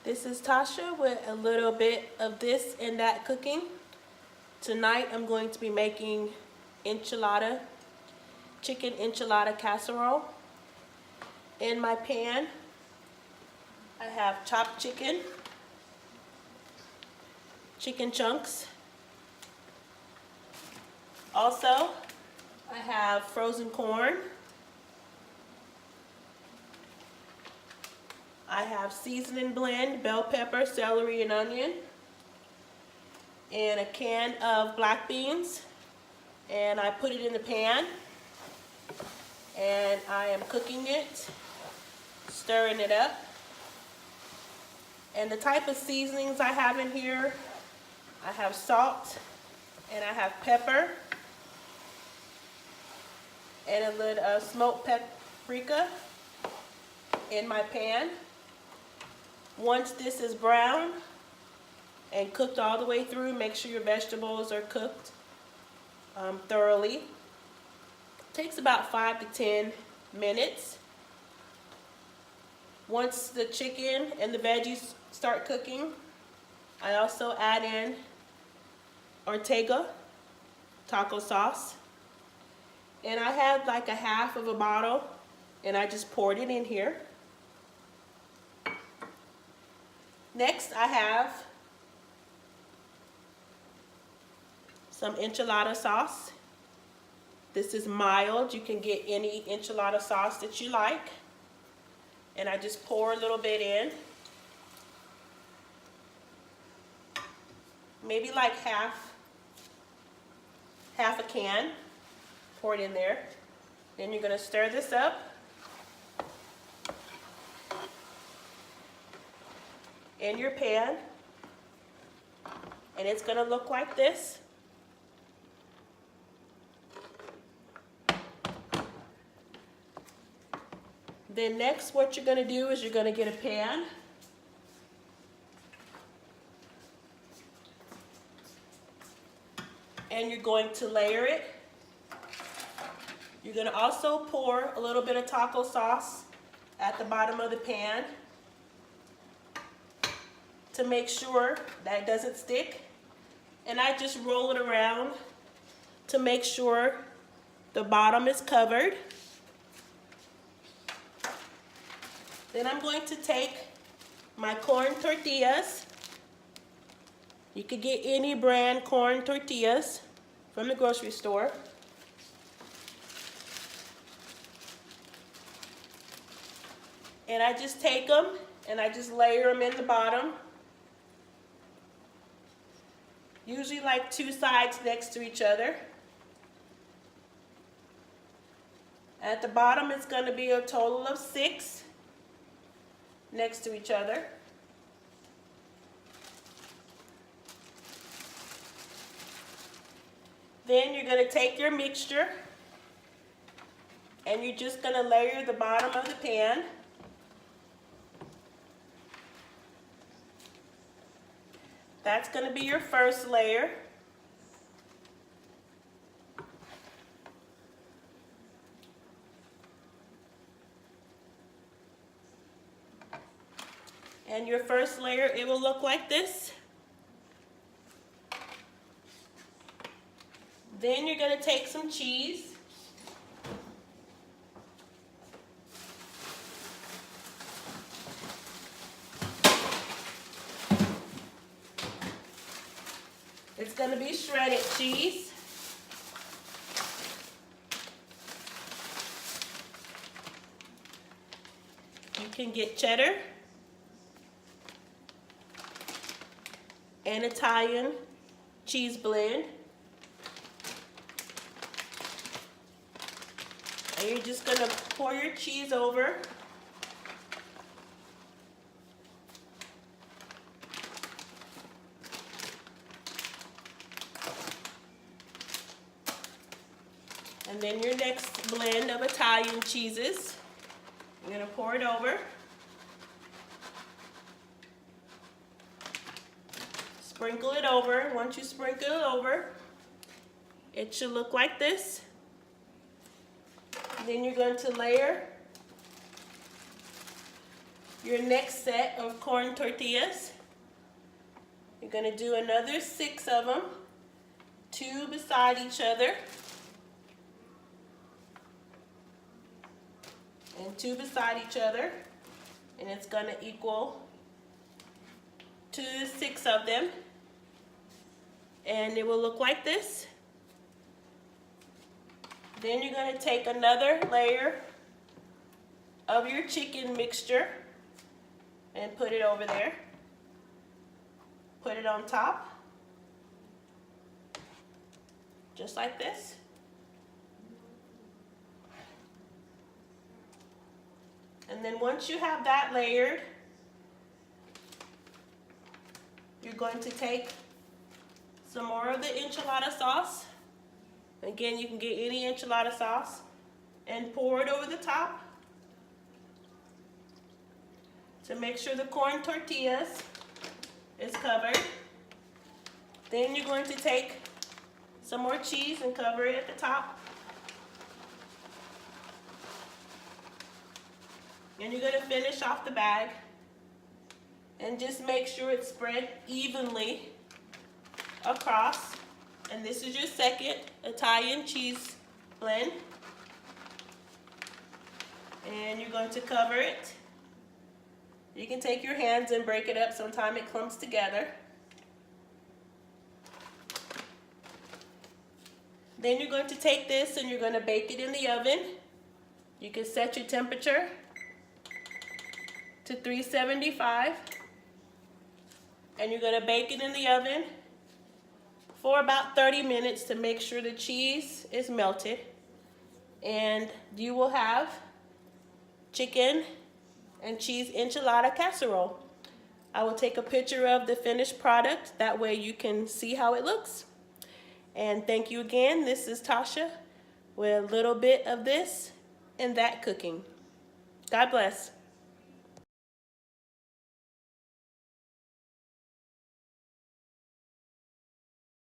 This is Tasha with a little bit of this and that cooking. Tonight I'm going to be making chicken enchilada casserole. In my pan I have chopped chicken chunks. Also I have frozen corn. I have seasoning blend, bell pepper, celery, and onion. And a can of black beans. And I put it in the pan. And I am cooking it, stirring it up. And the type of seasonings I have in here, I have salt, and I have pepper, and a little smoked paprika in my pan. Once this is brown and cooked all the way through, make sure your vegetables are cooked thoroughly. It takes about 5 to 10 minutes. Once the chicken and the veggies start cooking, I also add in Ortega taco sauce. And I had like a half of a bottle, and I just poured it in here. Next, I have some enchilada sauce. This is mild. You can get any enchilada sauce that you like. And I just pour a little bit in. Maybe like half a can. Pour it in there. Then you're going to stir this up. In your pan, and it's going to look like this. Then next, what you're going to do is you're going to get a pan, and you're going to layer it. You're going to also pour a little bit of taco sauce at the bottom of the pan to make sure that it doesn't stick. And I just roll it around to make sure the bottom is covered. Then I'm going to take my corn tortillas. You could get any brand corn tortillas from the grocery store. And I just take them and I just layer them in the bottom. Usually like 2 sides next to each other. At the bottom it's going to be a total of 6 next to each other. Then you're going to take your mixture and you're just going to layer the bottom of the pan. That's going to be your first layer. And your first layer, it will look like this. Then you're going to take some cheese. It's going to be shredded cheese. You can get cheddar and Italian cheese blend. And you're just going to pour your cheese over. And then your next blend of Italian cheeses, you're going to pour it over. Sprinkle it over. Once you sprinkle it over, it should look like this. Then you're going to layer your next set of corn tortillas. You're going to do another 6 of them, 2 beside each other, and 2 beside each other, and it's going to equal 2 to 6 of them, and it will look like this. Then you're going to take another layer of your chicken mixture and put it over there. Put it on top, just like this. And then once you have that layered, you're going to take some more of the enchilada sauce. Again, you can get any enchilada sauce and pour it over the top to make sure the corn tortillas is covered. Then you're going to take some more cheese and cover it at the top. And you're going to finish off the bag and just make sure it's spread evenly across. And this is your second Italian cheese blend. And you're going to cover it. You can take your hands and break it up. Sometimes it clumps together. Then you're going to take this and you're going to bake it in the oven. You can set your temperature to 375. And you're going to bake it in the oven for about 30 minutes to make sure the cheese is melted. And you will have chicken and cheese enchilada casserole. I will take a picture of the finished product. That way you can see how it looks. And thank you again. This is Tasha with a little bit of this and that cooking. God bless.